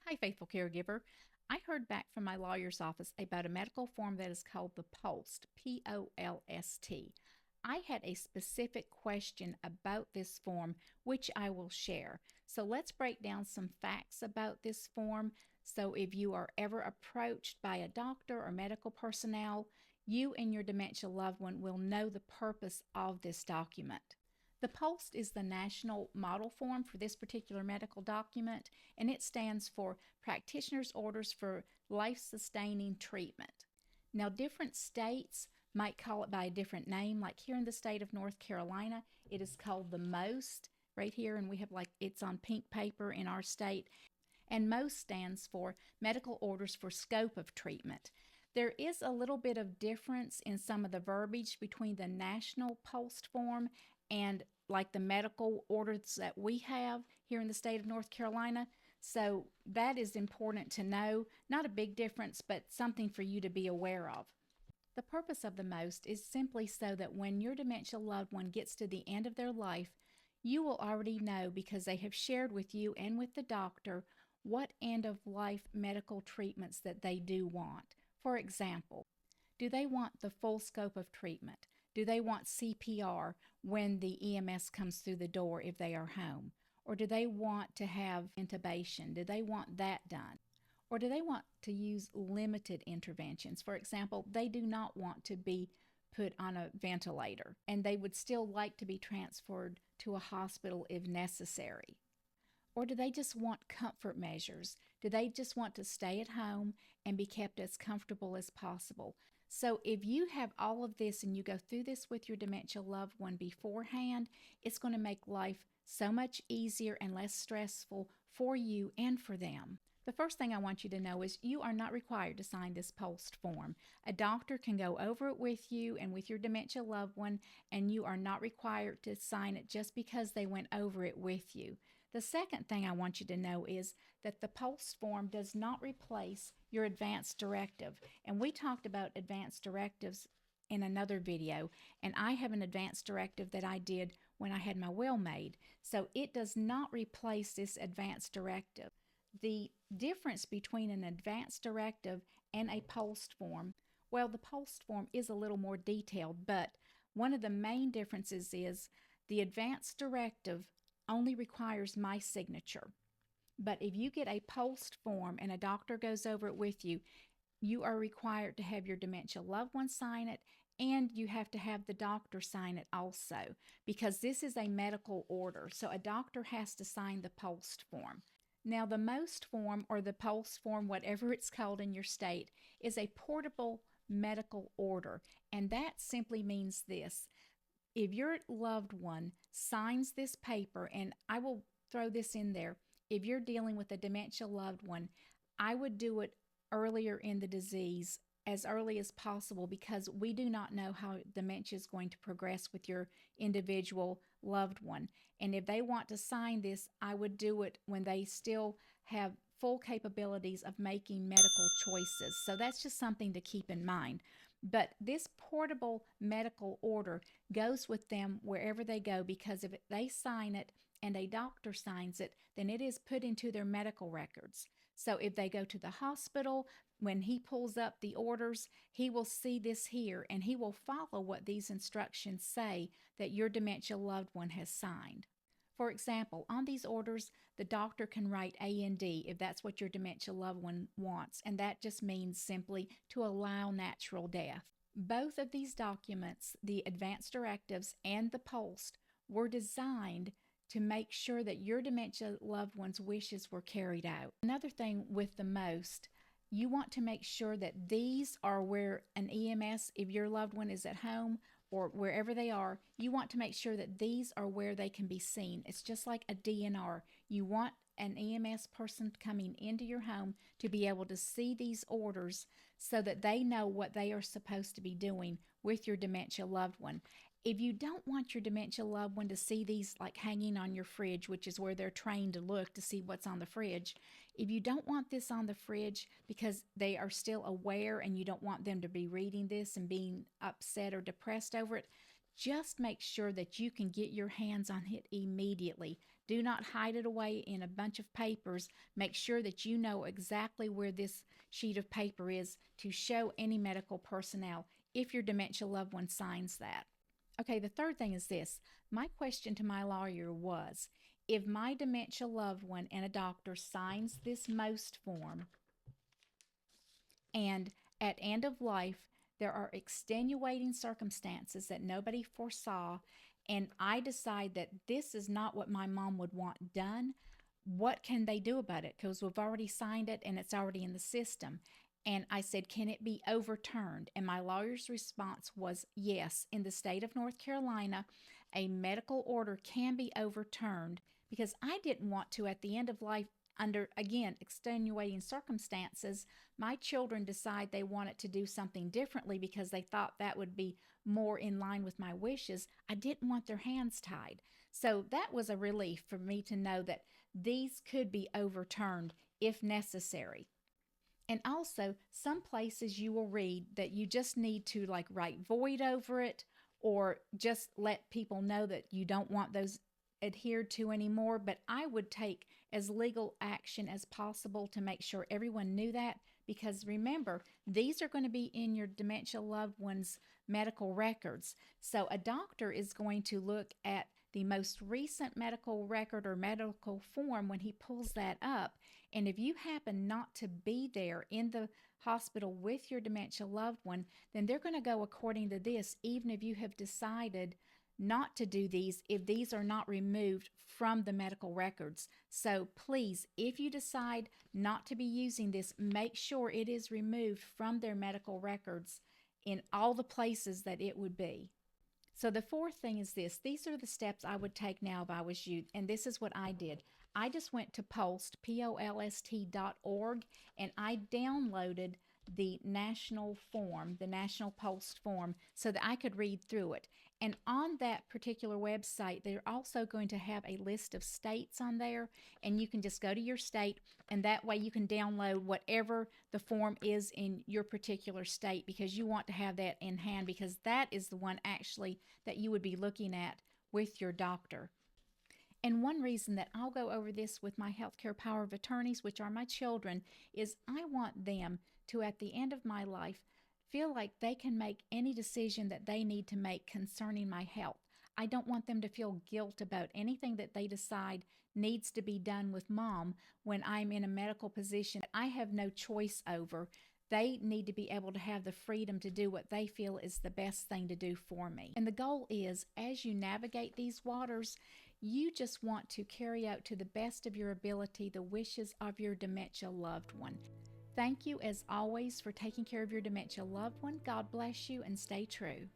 Hi, faithful caregiver. I heard back from my lawyer's office about a medical form that is called the Polst, Polst. I had a specific question about this form, which I will share. So let's break down some facts about this form. So if you are ever approached by a doctor or medical personnel, you and your dementia loved one will know the purpose of this document. The Polst is the national model form for this particular medical document, and it stands for Practitioner's Orders for Life Sustaining Treatment. Now, different states might call it by a different name. Like here in the state of North Carolina, it is called the MOST right here, and we have like it's on pink paper in our state. And MOST stands for Medical Orders for Scope of Treatment. There is a little bit of difference in some of the verbiage between the national Polst form and like the medical orders that we have here in the state of North Carolina. So that is important to know. Not a big difference, but something for you to be aware of. The purpose of the MOST is simply so that when your dementia loved one gets to the end of their life, you will already know because they have shared with you and with the doctor what end of life medical treatments that they do want. For example, do they want the full scope of treatment? Do they want CPR when the EMS comes through the door if they are home? Or do they want to have intubation? Do they want that done? Or do they want to use limited interventions? For example, they do not want to be put on a ventilator and they would still like to be transferred to a hospital if necessary. Or do they just want comfort measures? Do they just want to stay at home and be kept as comfortable as possible? So, if you have all of this and you go through this with your dementia loved one beforehand, it's going to make life so much easier and less stressful for you and for them. The first thing I want you to know is you are not required to sign this Polst form. A doctor can go over it with you and with your dementia loved one, and you are not required to sign it just because they went over it with you. The second thing I want you to know is that the Polst form does not replace your advance directive. And we talked about advance directives in another video, and I have an advance directive that I did when I had my will made. So it does not replace this advance directive. The difference between an advance directive and a Polst form, well, the Polst form is a little more detailed, but one of the main differences is the advance directive only requires my signature. But if you get a Polst form and a doctor goes over it with you, you are required to have your dementia loved one sign it, and you have to have the doctor sign it also because this is a medical order. So a doctor has to sign the Polst form. Now, the MOST form or the Polst form, whatever it's called in your state, is a portable medical order. And that simply means this: if your loved one signs this paper, and I will throw this in there, if you're dealing with a dementia loved one, I would do it earlier in the disease, as early as possible, because we do not know how dementia is going to progress with your individual loved one. And if they want to sign this, I would do it when they still have full capabilities of making medical choices. So that's just something to keep in mind. But this portable medical order goes with them wherever they go, because if they sign it and a doctor signs it, then it is put into their medical records. So if they go to the hospital, when he pulls up the orders, he will see this here and he will follow what these instructions say that your dementia loved one has signed. For example, on these orders, the doctor can write A&D if that's what your dementia loved one wants, and that just means simply to allow natural death. Both of these documents, the advance directives and the Polst, were designed to make sure that your dementia loved one's wishes were carried out. Another thing with the MOST, you want to make sure that these are where an EMS, if your loved one is at home or wherever they are, you want to make sure that these are where they can be seen. It's just like a DNR. You want an EMS person coming into your home to be able to see these orders so that they know what they are supposed to be doing with your dementia loved one. If you don't want your dementia loved one to see these like hanging on your fridge, which is where they're trained to look to see what's on the fridge, if you don't want this on the fridge because they are still aware and you don't want them to be reading this and being upset or depressed over it, just make sure that you can get your hands on it immediately. Do not hide it away in a bunch of papers. Make sure that you know exactly where this sheet of paper is to show any medical personnel if your dementia loved one signs that. Okay, the third thing is this. My question to my lawyer was, if my dementia loved one and a doctor signs this most form, and at end of life, there are extenuating circumstances that nobody foresaw, and I decide that this is not what my mom would want done, what can they do about it? Because we've already signed it and it's already in the system. And I said, can it be overturned? And my lawyer's response was yes. In the state of North Carolina, a medical order can be overturned because I didn't want to, at the end of life, under, again, extenuating circumstances, my children decide they wanted to do something differently because they thought that would be more in line with my wishes. I didn't want their hands tied. So that was a relief for me to know that these could be overturned if necessary. And also, some places you will read that you just need to like write void over it or just let people know that you don't want those adhered to anymore. But I would take as legal action as possible to make sure everyone knew that, because remember, these are going to be in your dementia loved one's medical records. So a doctor is going to look at the most recent medical record or medical form when he pulls that up. And if you happen not to be there in the hospital with your dementia loved one, then they're going to go according to this, even if you have decided not to do these, if these are not removed from the medical records. So please, if you decide not to be using this, make sure it is removed from their medical records in all the places that it would be. So the fourth thing is this. These are the steps I would take now if I was you, and this is what I did. I just went to Polst, Polst.org, and I downloaded the national form, the national Polst form, so that I could read through it. And on that particular website, they're also going to have a list of states on there, and you can just go to your state, and that way you can download whatever the form is in your particular state, because you want to have that in hand, because that is the one actually that you would be looking at with your doctor. And one reason that I'll go over this with my healthcare power of attorneys, which are my children, is I want them to, at the end of my life, feel like they can make any decision that they need to make concerning my health. I don't want them to feel guilt about anything that they decide needs to be done with mom when I'm in a medical position that I have no choice over. They need to be able to have the freedom to do what they feel is the best thing to do for me. And the goal is, as you navigate these waters, you just want to carry out to the best of your ability the wishes of your dementia loved one. Thank you, as always, for taking care of your dementia loved one. God bless you, and stay true.